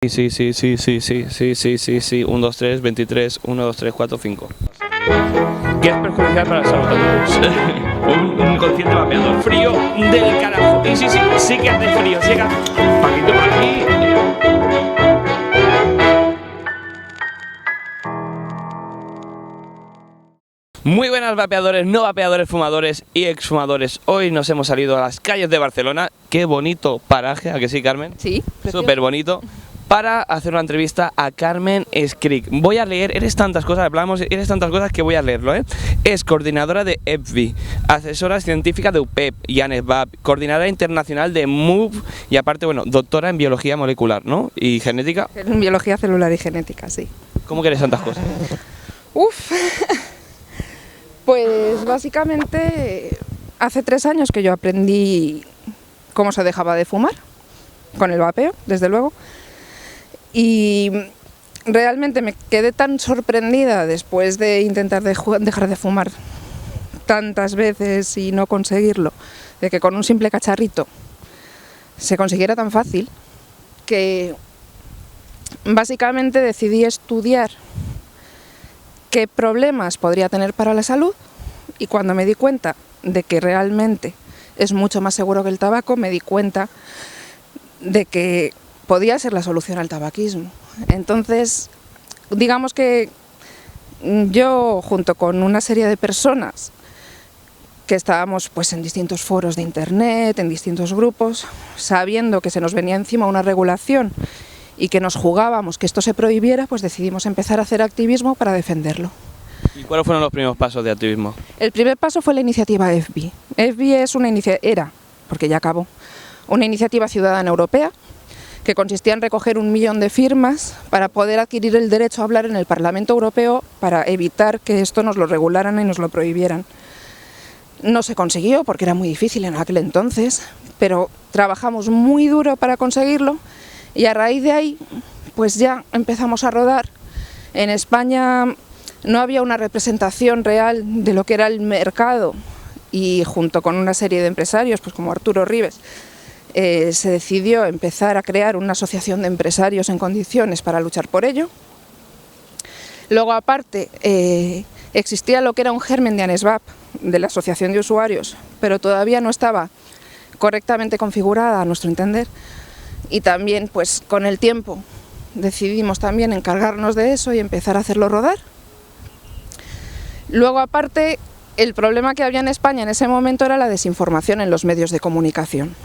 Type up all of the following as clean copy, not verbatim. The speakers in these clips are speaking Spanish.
Sí, sí, sí, sí, sí, sí, sí, sí, sí, 1, 2, 3, 23, 1, 2, 3, 4, 5. Que es perjudicial para la salud. Un inconsciente vapeador. Frío del carajo. Y sí, sí, sí que hace frío. Sí que hace... Paquito por aquí. Muy buenas vapeadores, no vapeadores, fumadores y exfumadores. Hoy nos hemos salido a las calles de Barcelona. Qué bonito paraje, ¿a que sí, Carmen? Sí, súper bonito. Para hacer una entrevista a Carmen Escric. Voy a leer, eres tantas cosas que voy a leerlo, ¿eh? Es coordinadora de EPVI, asesora científica de UPEP y ANESVAP, coordinadora internacional de MOVE y aparte, bueno, doctora en biología molecular, ¿no? Y genética. En biología celular y genética, sí. ¿Cómo que eres tantas cosas? Uf, pues básicamente hace 3 años que yo aprendí cómo se dejaba de fumar, con el vapeo, desde luego. Y realmente me quedé tan sorprendida después de intentar dejar de fumar tantas veces y no conseguirlo, de que con un simple cacharrito se consiguiera tan fácil, que básicamente decidí estudiar qué problemas podría tener para la salud, y cuando me di cuenta de que realmente es mucho más seguro que el tabaco, me di cuenta de que podía ser la solución al tabaquismo. Entonces, digamos que yo, junto con una serie de personas que estábamos pues en distintos foros de internet, en distintos grupos, sabiendo que se nos venía encima una regulación y que nos jugábamos que esto se prohibiera, pues decidimos empezar a hacer activismo para defenderlo. ¿Y cuáles fueron los primeros pasos de activismo? El primer paso fue la iniciativa EPVI. EPVI es porque ya acabó, una iniciativa ciudadana europea que consistía en recoger 1 millón de firmas para poder adquirir el derecho a hablar en el Parlamento Europeo para evitar que esto nos lo regularan y nos lo prohibieran. No se consiguió porque era muy difícil en aquel entonces, pero trabajamos muy duro para conseguirlo y a raíz de ahí pues ya empezamos a rodar. En España no había una representación real de lo que era el mercado y junto con una serie de empresarios, pues como Arturo Ribes, se decidió empezar a crear una asociación de empresarios en condiciones para luchar por ello. Luego, aparte, existía lo que era un germen de ANESVAP, de la Asociación de Usuarios, pero todavía no estaba correctamente configurada a nuestro entender, y también pues con el tiempo decidimos también encargarnos de eso y empezar a hacerlo rodar. Luego, aparte, el problema que había en España en ese momento era la desinformación en los medios de comunicación.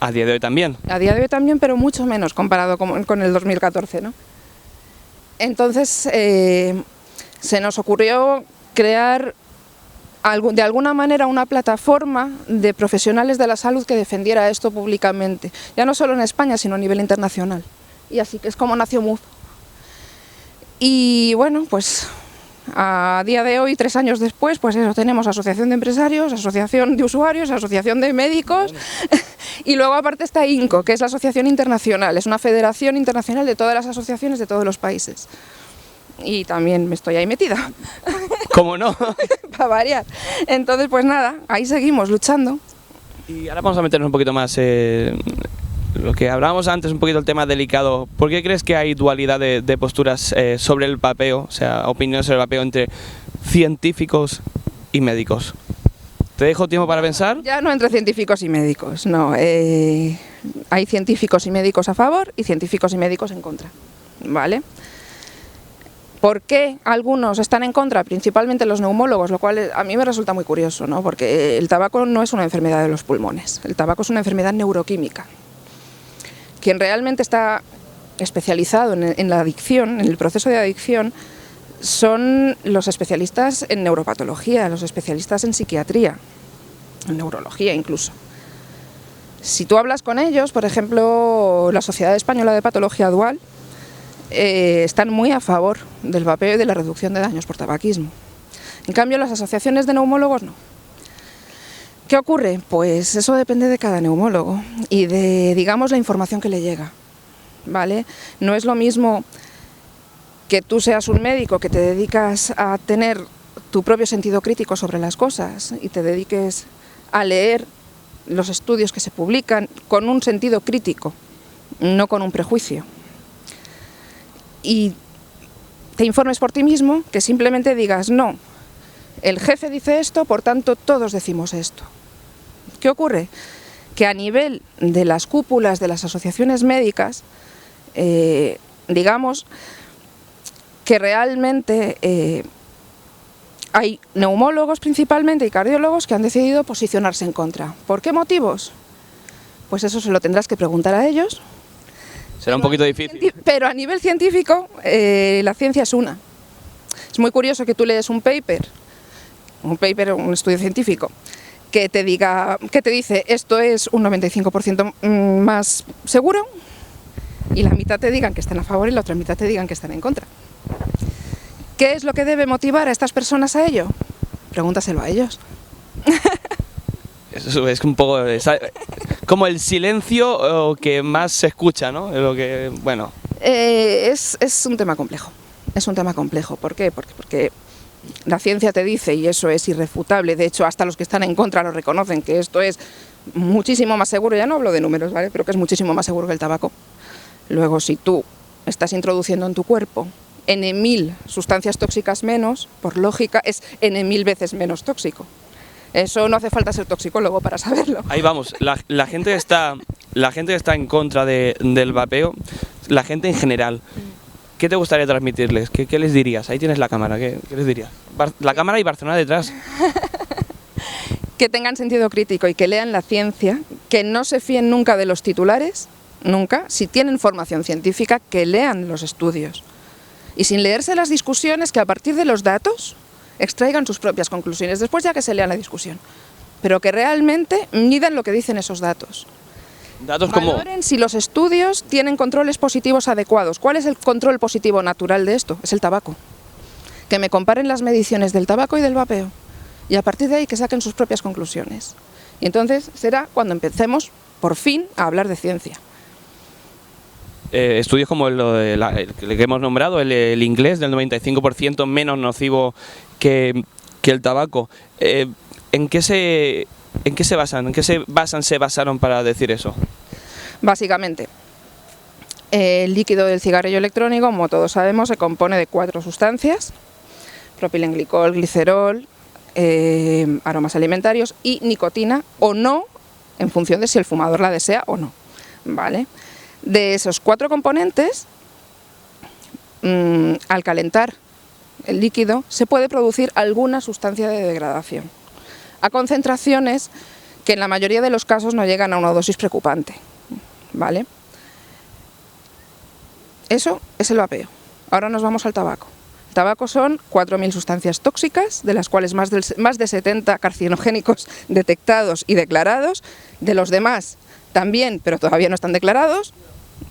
¿A día de hoy también? A día de hoy también, pero mucho menos comparado con el 2014, ¿no? Entonces se nos ocurrió crear de alguna manera una plataforma de profesionales de la salud que defendiera esto públicamente, ya no solo en España, sino a nivel internacional. Y así que es como nació MOVE. Y bueno, pues a día de hoy, 3 años después, pues eso, tenemos asociación de empresarios, asociación de usuarios, asociación de médicos, y luego aparte está INCO, que es la asociación internacional, es una federación internacional de todas las asociaciones de todos los países. Y también me estoy ahí metida. ¿Cómo no? Para variar. Entonces, pues nada, ahí seguimos luchando. Y ahora vamos a meternos un poquito más lo que hablábamos antes, un poquito el tema delicado. ¿Por qué crees que hay dualidad de posturas sobre el vapeo, o sea, opiniones sobre el vapeo entre científicos y médicos? ¿Te dejo tiempo para pensar? Ya no entre científicos y médicos, no. Hay científicos y médicos a favor y científicos y médicos en contra, ¿vale? ¿Por qué algunos están en contra? Principalmente los neumólogos, lo cual a mí me resulta muy curioso, ¿no? Porque el tabaco no es una enfermedad de los pulmones, el tabaco es una enfermedad neuroquímica. Quien realmente está especializado en la adicción, en el proceso de adicción, son los especialistas en neuropatología, los especialistas en psiquiatría, en neurología incluso. Si tú hablas con ellos, por ejemplo, la Sociedad Española de Patología Dual, están muy a favor del vapeo y de la reducción de daños por tabaquismo. En cambio, las asociaciones de neumólogos no. ¿Qué ocurre? Pues eso depende de cada neumólogo y de, digamos, la información que le llega, ¿vale? No es lo mismo que tú seas un médico que te dedicas a tener tu propio sentido crítico sobre las cosas y te dediques a leer los estudios que se publican con un sentido crítico, no con un prejuicio. y te informes por ti mismo, que simplemente digas, no, el jefe dice esto, por tanto todos decimos esto. ¿Qué ocurre? Que a nivel de las cúpulas de las asociaciones médicas, digamos que realmente hay neumólogos principalmente y cardiólogos que han decidido posicionarse en contra. ¿Por qué motivos? Pues eso se lo tendrás que preguntar a ellos. Será un poquito difícil. Pero a nivel científico, la ciencia es una. Es muy curioso que tú lees un paper, un estudio científico, que te dice esto es un 95% más seguro, y la mitad te digan que están a favor y la otra mitad te digan que están en contra. ¿Qué es lo que debe motivar a estas personas a ello? Pregúntaselo a ellos. Eso es un poco como el silencio que más se escucha, ¿no? Lo que, bueno. Es un tema complejo. Es un tema complejo. ¿Por qué? Porque la ciencia te dice, y eso es irrefutable, de hecho hasta los que están en contra lo reconocen, que esto es muchísimo más seguro, ya no hablo de números, ¿vale? Pero que es muchísimo más seguro que el tabaco. Luego, si tú estás introduciendo en tu cuerpo N1000 sustancias tóxicas menos, por lógica es N1000 veces menos tóxico. Eso no hace falta ser toxicólogo para saberlo. Ahí vamos, la gente que está en contra del vapeo, la gente en general, ¿qué te gustaría transmitirles? ¿Qué les dirías? Ahí tienes la cámara, ¿qué les dirías? La cámara y Barcelona detrás. Que tengan sentido crítico y que lean la ciencia, que no se fíen nunca de los titulares, nunca. Si tienen formación científica, que lean los estudios. Y sin leerse las discusiones, que a partir de los datos extraigan sus propias conclusiones, después ya que se lean la discusión. Pero que realmente midan lo que dicen esos datos. Datos como... Valoren si los estudios tienen controles positivos adecuados. ¿Cuál es el control positivo natural de esto? Es el tabaco. Que me comparen las mediciones del tabaco y del vapeo. Y a partir de ahí que saquen sus propias conclusiones. Y entonces será cuando empecemos, por fin, a hablar de ciencia. Estudios como el que hemos nombrado, el inglés, del 95% menos nocivo que el tabaco. ¿En qué se basan? ¿En qué se basaron para decir eso? Básicamente, el líquido del cigarrillo electrónico, como todos sabemos, se compone de 4 sustancias: propilenglicol, glicerol, aromas alimentarios y nicotina o no, en función de si el fumador la desea o no, ¿vale? De esos 4 componentes, al calentar el líquido se puede producir alguna sustancia de degradación a concentraciones que en la mayoría de los casos no llegan a una dosis preocupante, ¿vale? Eso es el vapeo. Ahora nos vamos al tabaco. El tabaco son 4.000 sustancias tóxicas, de las cuales más de 70 carcinogénicos detectados y declarados. De los demás también, pero todavía no están declarados,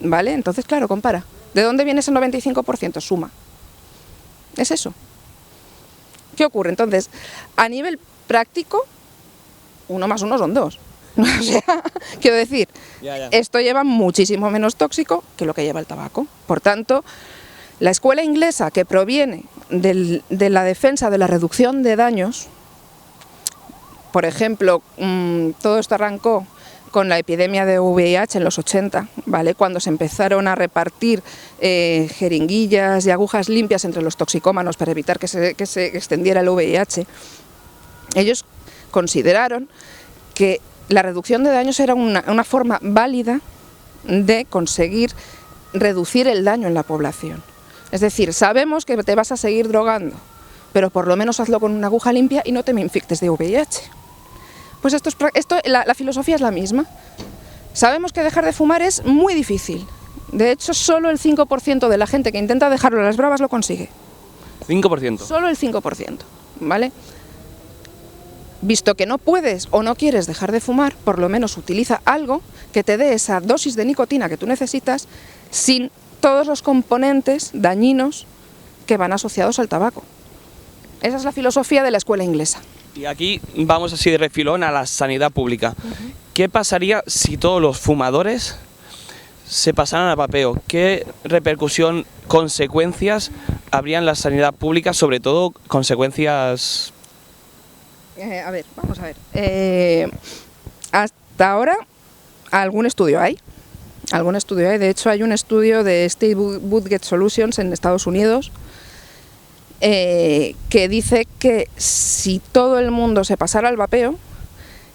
¿vale? Entonces, claro, compara. ¿De dónde viene ese 95%? Suma. Es eso. ¿Qué ocurre? Entonces, a nivel práctico, 1 más 1 son 2. O sea, quiero decir, esto lleva muchísimo menos tóxico que lo que lleva el tabaco. Por tanto, la escuela inglesa, que proviene de la defensa de la reducción de daños, por ejemplo, todo esto arrancó con la epidemia de VIH en los 80, ¿vale? Cuando se empezaron a repartir jeringuillas y agujas limpias entre los toxicómanos para evitar que se extendiera el VIH, ellos consideraron que la reducción de daños era una forma válida de conseguir reducir el daño en la población. Es decir, sabemos que te vas a seguir drogando, pero por lo menos hazlo con una aguja limpia y no te me infectes de VIH. Pues la filosofía es la misma. Sabemos que dejar de fumar es muy difícil. De hecho, solo el 5% de la gente que intenta dejarlo a las bravas lo consigue. 5%. Solo el 5%, ¿vale? Visto que no puedes o no quieres dejar de fumar, por lo menos utiliza algo que te dé esa dosis de nicotina que tú necesitas sin todos los componentes dañinos que van asociados al tabaco. Esa es la filosofía de la escuela inglesa. Y aquí vamos así de refilón a la sanidad pública. ¿Qué pasaría si todos los fumadores se pasaran al vapeo? ¿Qué repercusión, consecuencias habría en la sanidad pública? Sobre todo consecuencias... A ver, vamos a ver. Hasta ahora algún estudio hay. Algún estudio hay. De hecho, hay un estudio de State Budget Solutions en Estados Unidos que dice que si todo el mundo se pasara al vapeo,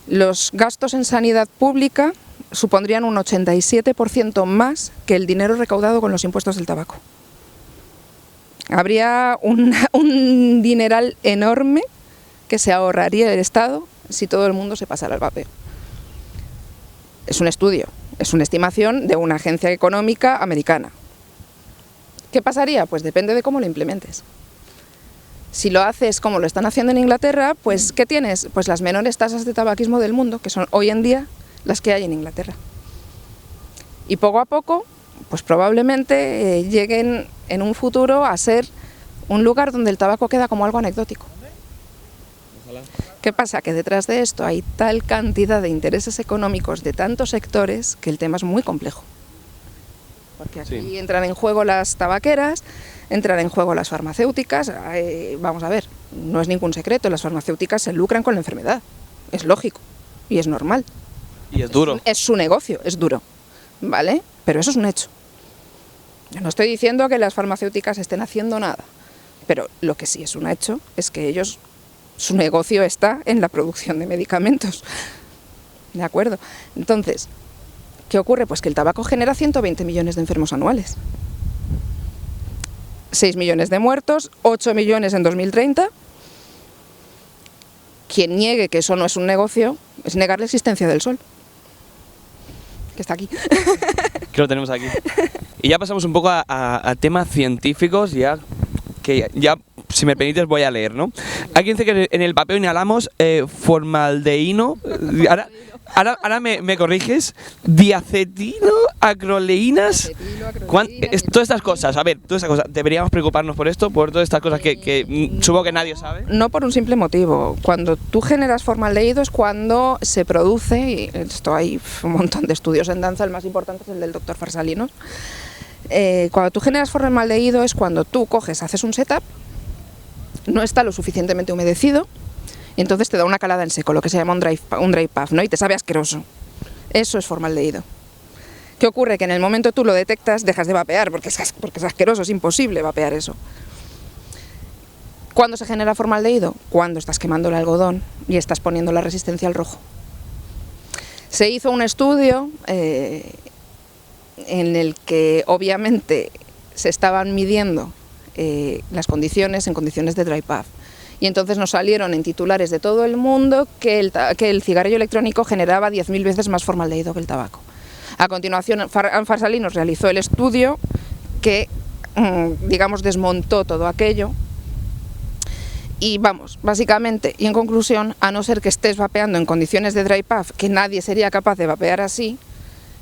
los gastos en sanidad pública supondrían un 87% más que el dinero recaudado con los impuestos del tabaco. Habría un dineral enorme que se ahorraría el Estado si todo el mundo se pasara al vapeo. Es un estudio, es una estimación de una agencia económica americana. ¿Qué pasaría? Pues depende de cómo lo implementes. Si lo haces como lo están haciendo en Inglaterra, pues ¿qué tienes? Pues las menores tasas de tabaquismo del mundo, que son hoy en día las que hay en Inglaterra. Y poco a poco, pues probablemente lleguen en un futuro a ser un lugar donde el tabaco queda como algo anecdótico. Ojalá. ¿Qué pasa? Que detrás de esto hay tal cantidad de intereses económicos de tantos sectores que el tema es muy complejo. Porque aquí entran en juego las tabaqueras, entran en juego las farmacéuticas. Vamos a ver, no es ningún secreto, las farmacéuticas se lucran con la enfermedad. Es lógico y es normal. Y es duro. Es su negocio, es duro, ¿vale? Pero eso es un hecho. Yo no estoy diciendo que las farmacéuticas estén haciendo nada, pero lo que sí es un hecho es que ellos, su negocio está en la producción de medicamentos. ¿De acuerdo? Entonces, ¿qué ocurre? Pues que el tabaco genera 120 millones de enfermos anuales. 6 millones de muertos, 8 millones en 2030. Quien niegue que eso no es un negocio es negar la existencia del sol, que está aquí. Que lo tenemos aquí. Y ya pasamos un poco a temas científicos, ya que ya, si me permites, voy a leer, ¿no? Aquí dice que en el vapeo inhalamos formaldehído, ahora me corriges, diacetilo, acroleínas, todas estas cosas, a ver, todas estas cosas, ¿deberíamos preocuparnos por esto? Por todas estas cosas que supongo que nadie sabe. No, por un simple motivo. Cuando tú generas formaldehído es cuando se produce, y esto hay un montón de estudios en danza, el más importante es el del doctor Farsalinos. Cuando tú generas formaldehído es cuando tú coges, haces un setup, no está lo suficientemente humedecido y entonces te da una calada en seco, lo que se llama un dry puff, ¿no? Y te sabe asqueroso. Eso es formaldehído. ¿Qué ocurre? Que en el momento tú lo detectas, dejas de vapear porque es asqueroso, es imposible vapear eso. ¿Cuándo se genera formaldehído? Cuando estás quemando el algodón y estás poniendo la resistencia al rojo. Se hizo un estudio en el que obviamente se estaban midiendo las condiciones en condiciones de dry puff. Y entonces nos salieron en titulares de todo el mundo que el cigarrillo electrónico generaba 10.000 veces más formaldehído que el tabaco. A continuación, Farsalinos realizó el estudio que, digamos, desmontó todo aquello. Y vamos, básicamente, y en conclusión, a no ser que estés vapeando en condiciones de dry puff, que nadie sería capaz de vapear así,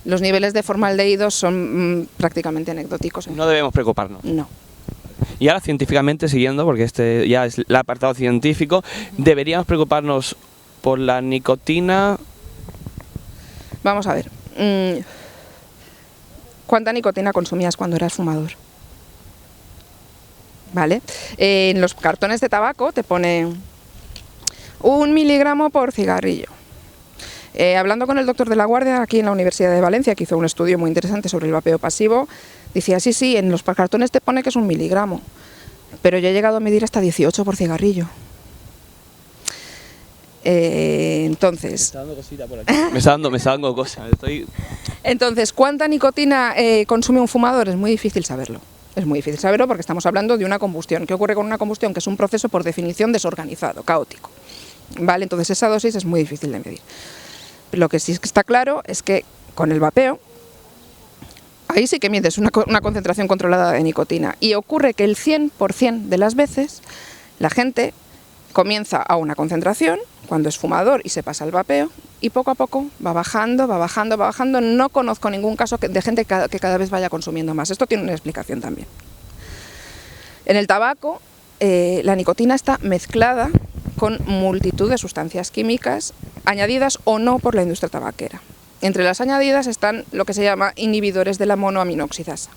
los niveles de formaldehído son prácticamente anecdóticos. No debemos preocuparnos. No. Y ahora científicamente, siguiendo, porque este ya es el apartado científico, ¿deberíamos preocuparnos por la nicotina? Vamos a ver. ¿Cuánta nicotina consumías cuando eras fumador? ¿Vale? En los cartones de tabaco te pone 1 miligramo por cigarrillo. Hablando con el doctor de la Guardia aquí en la Universidad de Valencia, que hizo un estudio muy interesante sobre el vapeo pasivo, decía, sí, en los cartones te pone que es 1 miligramo, pero yo he llegado a medir hasta 18 por cigarrillo. Entonces... Me está dando cosita por aquí. me está dando cosas. Entonces, ¿cuánta nicotina consume un fumador? Es muy difícil saberlo. Es muy difícil saberlo porque estamos hablando de una combustión. ¿Qué ocurre con una combustión? Que es un proceso por definición desorganizado, caótico. ¿Vale? Entonces esa dosis es muy difícil de medir. Lo que sí está claro es que con el vapeo, ahí sí que mides una concentración controlada de nicotina. Y ocurre que el 100% de las veces la gente comienza a una concentración cuando es fumador y se pasa al vapeo y poco a poco va bajando. No conozco ningún caso de gente que cada vez vaya consumiendo más. Esto tiene una explicación también. En el tabaco, la nicotina está mezclada con multitud de sustancias químicas añadidas o no por la industria tabaquera. Entre las añadidas están lo que se llama inhibidores de la monoaminoxidasa.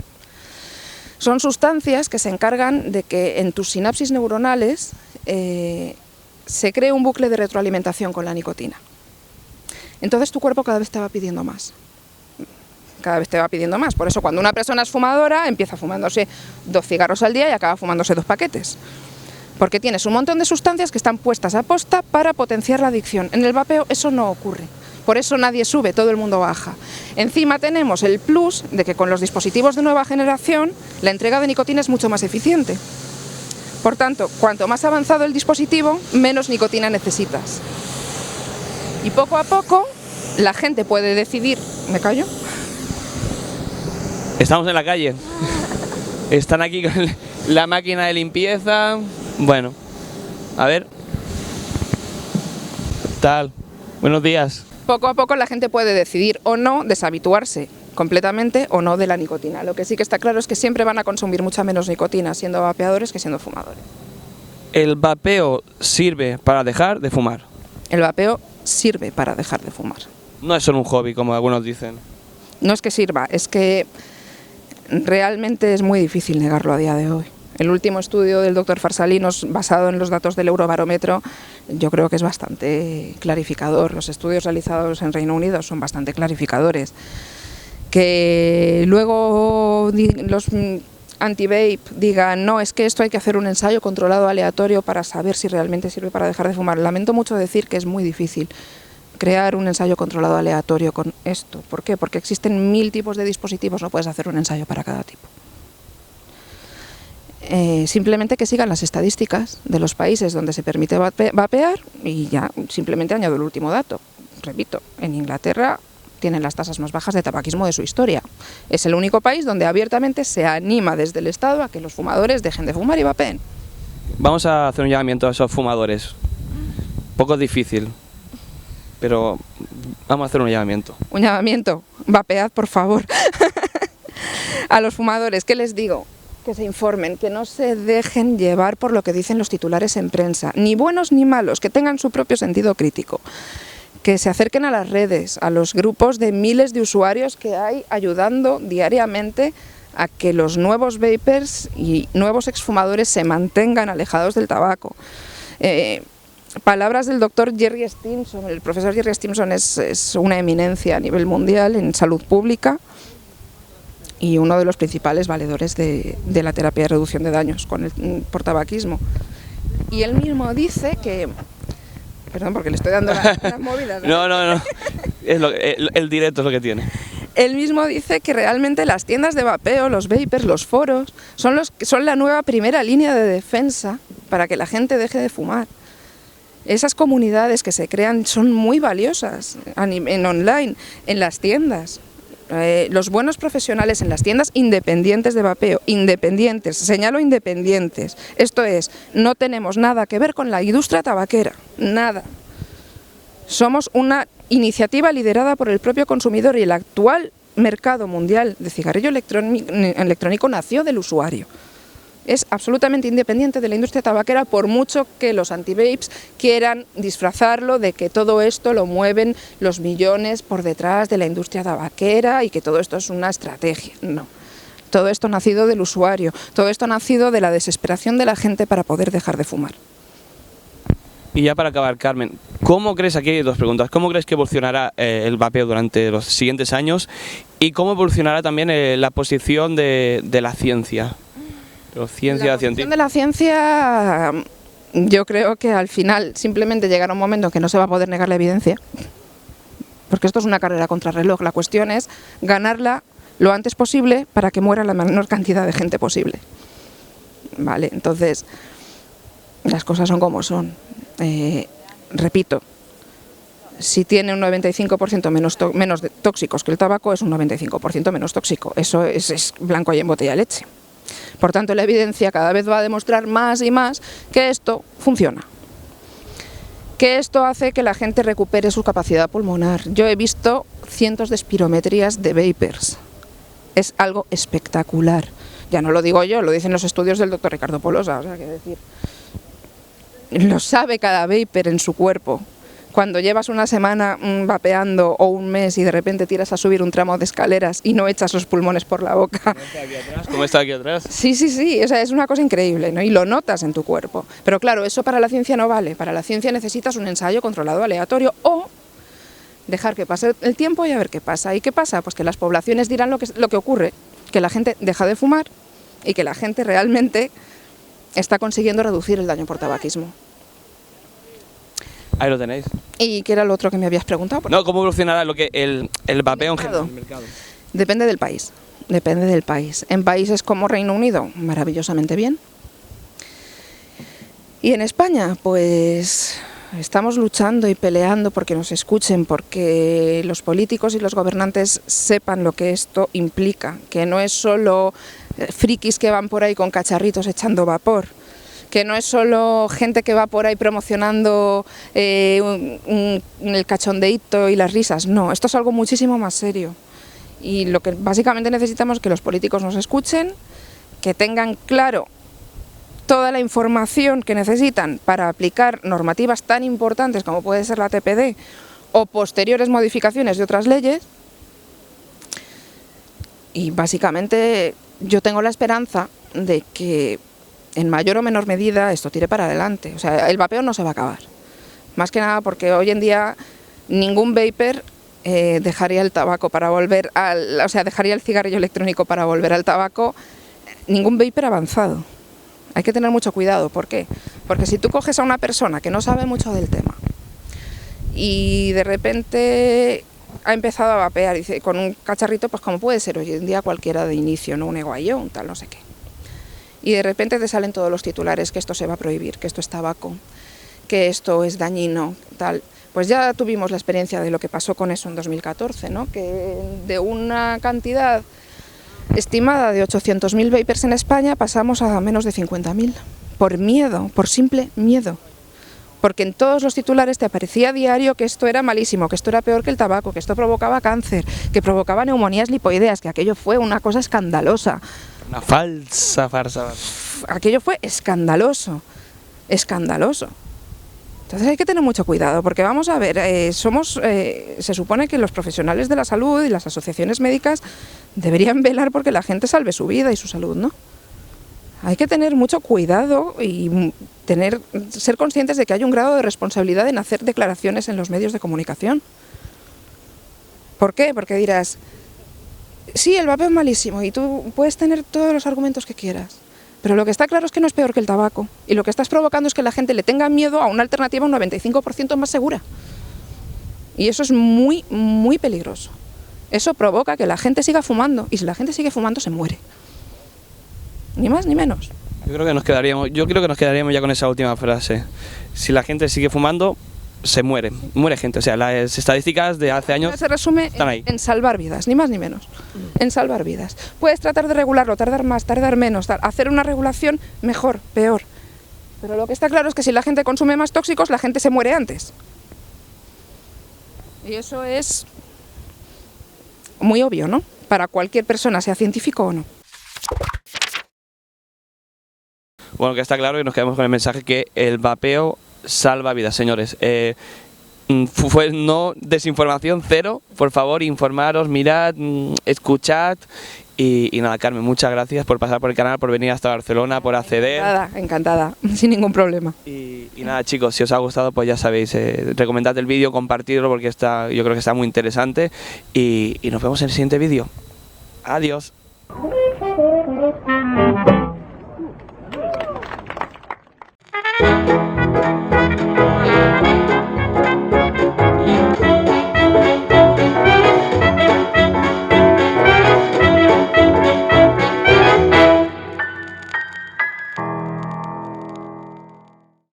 Son sustancias que se encargan de que en tus sinapsis neuronales se cree un bucle de retroalimentación con la nicotina. Entonces tu cuerpo cada vez te va pidiendo más. cada vez te va pidiendo más. Por eso cuando una persona es fumadora, empieza fumándose 2 cigarros al día y acaba fumándose 2 paquetes. Porque tienes un montón de sustancias que están puestas a posta para potenciar la adicción. En el vapeo eso no ocurre. Por eso nadie sube, todo el mundo baja. Encima tenemos el plus de que con los dispositivos de nueva generación la entrega de nicotina es mucho más eficiente. Por tanto, cuanto más avanzado el dispositivo, menos nicotina necesitas. Y poco a poco la gente puede decidir... ¿Me callo? Estamos en la calle. Están aquí con la máquina de limpieza. Bueno, a ver. Tal. Buenos días. Poco a poco la gente puede decidir o no deshabituarse completamente o no de la nicotina. Lo que sí que está claro es que siempre van a consumir mucha menos nicotina siendo vapeadores que siendo fumadores. ¿El vapeo sirve para dejar de fumar? El vapeo sirve para dejar de fumar. No es solo un hobby, como algunos dicen. No es que sirva, es que realmente es muy difícil negarlo a día de hoy. El último estudio del doctor Farsalinos, basado en los datos del Eurobarómetro, yo creo que es bastante clarificador. Los estudios realizados en Reino Unido son bastante clarificadores. Que luego los anti-vape digan, no, es que esto hay que hacer un ensayo controlado aleatorio para saber si realmente sirve para dejar de fumar. Lamento mucho decir que es muy difícil crear un ensayo controlado aleatorio con esto. ¿Por qué? Porque existen 1000 tipos de dispositivos, no puedes hacer un ensayo para cada tipo. Simplemente que sigan las estadísticas de los países donde se permite vapear y ya simplemente añado el último dato. Repito, en Inglaterra tienen las tasas más bajas de tabaquismo de su historia. Es el único país donde abiertamente se anima desde el Estado a que los fumadores dejen de fumar y vapeen. Vamos a hacer un llamamiento a esos fumadores. Poco difícil, pero vamos a hacer un llamamiento. Un llamamiento, vapead por favor. A los fumadores, ¿qué les digo? Que se informen, que no se dejen llevar por lo que dicen los titulares en prensa, ni buenos ni malos, que tengan su propio sentido crítico, que se acerquen a las redes, a los grupos de miles de usuarios que hay ayudando diariamente a que los nuevos vapers y nuevos exfumadores se mantengan alejados del tabaco. Palabras del doctor Jerry Stimson. El profesor Jerry Stimson es una eminencia a nivel mundial en salud pública y uno de los principales valedores de la terapia de reducción de daños por tabaquismo. Y él mismo dice que... Perdón, porque le estoy dando las movidas. No. Es el directo es lo que tiene. Él mismo dice que realmente las tiendas de vapeo, los vapers, los foros, son la nueva primera línea de defensa para que la gente deje de fumar. Esas comunidades que se crean son muy valiosas en online, en las tiendas. Los buenos profesionales en las tiendas independientes de vapeo, independientes, señalo independientes, esto es, no tenemos nada que ver con la industria tabaquera, nada. Somos una iniciativa liderada por el propio consumidor y el actual mercado mundial de cigarrillo electrónico nació del usuario. Es absolutamente independiente de la industria tabaquera, por mucho que los anti-vapes quieran disfrazarlo de que todo esto lo mueven los millones por detrás de la industria tabaquera y que todo esto es una estrategia. No, todo esto ha nacido del usuario, todo esto ha nacido de la desesperación de la gente para poder dejar de fumar. Y ya para acabar, Carmen, ¿cómo crees, aquí hay 2 preguntas, cómo crees que evolucionará el vapeo durante los siguientes años y cómo evolucionará también la posición de la ciencia? La posición de la ciencia, yo creo que al final simplemente llegará un momento en que no se va a poder negar la evidencia, porque esto es una carrera contra reloj. La cuestión es ganarla lo antes posible para que muera la menor cantidad de gente posible. Vale, entonces las cosas son como son. Repito, si tiene un 95% menos tóxicos que el tabaco, es un 95% menos tóxico. Eso es blanco y en botella de leche. Por tanto, la evidencia cada vez va a demostrar más y más que esto funciona. Que esto hace que la gente recupere su capacidad pulmonar. Yo he visto cientos de espirometrías de vapers. Es algo espectacular. Ya no lo digo yo, lo dicen los estudios del doctor Ricardo Polosa. O sea, que decir, lo sabe cada vapor en su cuerpo. Cuando llevas una semana vapeando o un mes y de repente tiras a subir un tramo de escaleras y no echas los pulmones por la boca. ¿Cómo está aquí atrás? Sí, o sea, es una cosa increíble, ¿no? Y lo notas en tu cuerpo. Pero claro, eso para la ciencia no vale. Para la ciencia necesitas un ensayo controlado aleatorio o dejar que pase el tiempo y a ver qué pasa. ¿Y qué pasa? Pues que las poblaciones dirán lo que ocurre, que la gente deja de fumar y que la gente realmente está consiguiendo reducir el daño por tabaquismo. Ahí lo tenéis. ¿Y qué era lo otro que me habías preguntado? No, ¿cómo evolucionará el vapeo en general? Depende del país, depende del país. En países como Reino Unido, maravillosamente bien. Y en España, pues estamos luchando y peleando porque nos escuchen, porque los políticos y los gobernantes sepan lo que esto implica, que no es solo frikis que van por ahí con cacharritos echando vapor, que no es solo gente que va por ahí promocionando el cachondeíto y las risas, no, esto es algo muchísimo más serio. Y lo que básicamente necesitamos es que los políticos nos escuchen, que tengan claro toda la información que necesitan para aplicar normativas tan importantes como puede ser la TPD o posteriores modificaciones de otras leyes. Y básicamente yo tengo la esperanza de que en mayor o menor medida esto tire para adelante. O sea, el vapeo no se va a acabar. Más que nada porque hoy en día ningún vapor dejaría el tabaco para volver al... O sea, dejaría el cigarrillo electrónico para volver al tabaco. Ningún vapor avanzado. Hay que tener mucho cuidado. ¿Por qué? Porque si tú coges a una persona que no sabe mucho del tema y de repente ha empezado a vapear dice, con un cacharrito, pues como puede ser hoy en día cualquiera de inicio, ¿no? Un EGO, un tal no sé qué. Y de repente te salen todos los titulares que esto se va a prohibir, que esto es tabaco, que esto es dañino, tal. Pues ya tuvimos la experiencia de lo que pasó con eso en 2014, ¿no? Que de una cantidad estimada de 800.000 vapers en España pasamos a menos de 50.000, por miedo, por simple miedo. Porque en todos los titulares te aparecía a diario que esto era malísimo, que esto era peor que el tabaco, que esto provocaba cáncer, que provocaba neumonías lipoideas, que aquello fue una cosa escandalosa. Una falsa farsa. Aquello fue escandaloso, escandaloso. Entonces hay que tener mucho cuidado, porque vamos a ver, se supone que los profesionales de la salud y las asociaciones médicas deberían velar porque la gente salve su vida y su salud, ¿no? Hay que tener mucho cuidado y ser conscientes de que hay un grado de responsabilidad en hacer declaraciones en los medios de comunicación. ¿Por qué? Porque dirás, sí, el vapeo es malísimo y tú puedes tener todos los argumentos que quieras. Pero lo que está claro es que no es peor que el tabaco. Y lo que estás provocando es que la gente le tenga miedo a una alternativa un 95% más segura. Y eso es muy, muy peligroso. Eso provoca que la gente siga fumando. Y si la gente sigue fumando, se muere. Ni más ni menos. Yo creo que nos quedaríamos ya con esa última frase. Si la gente sigue fumando, se muere. Muere gente. O sea, las estadísticas de hace años se resume están ahí. En salvar vidas, ni más ni menos. En salvar vidas. Puedes tratar de regularlo, tardar más, tardar menos, hacer una regulación mejor, peor. Pero lo que está claro es que si la gente consume más tóxicos, la gente se muere antes. Y eso es muy obvio, ¿no? Para cualquier persona, sea científico o no. Bueno, que está claro y nos quedamos con el mensaje que el vapeo salva vidas, señores. Fue no desinformación cero, por favor, informaros, mirad, escuchad y nada, Carmen, muchas gracias por pasar por el canal, por venir hasta Barcelona, por acceder. Encantada, sin ningún problema. Y nada, chicos, si os ha gustado, pues ya sabéis, recomendad el vídeo, compartidlo porque yo creo que está muy interesante y nos vemos en el siguiente vídeo. Adiós.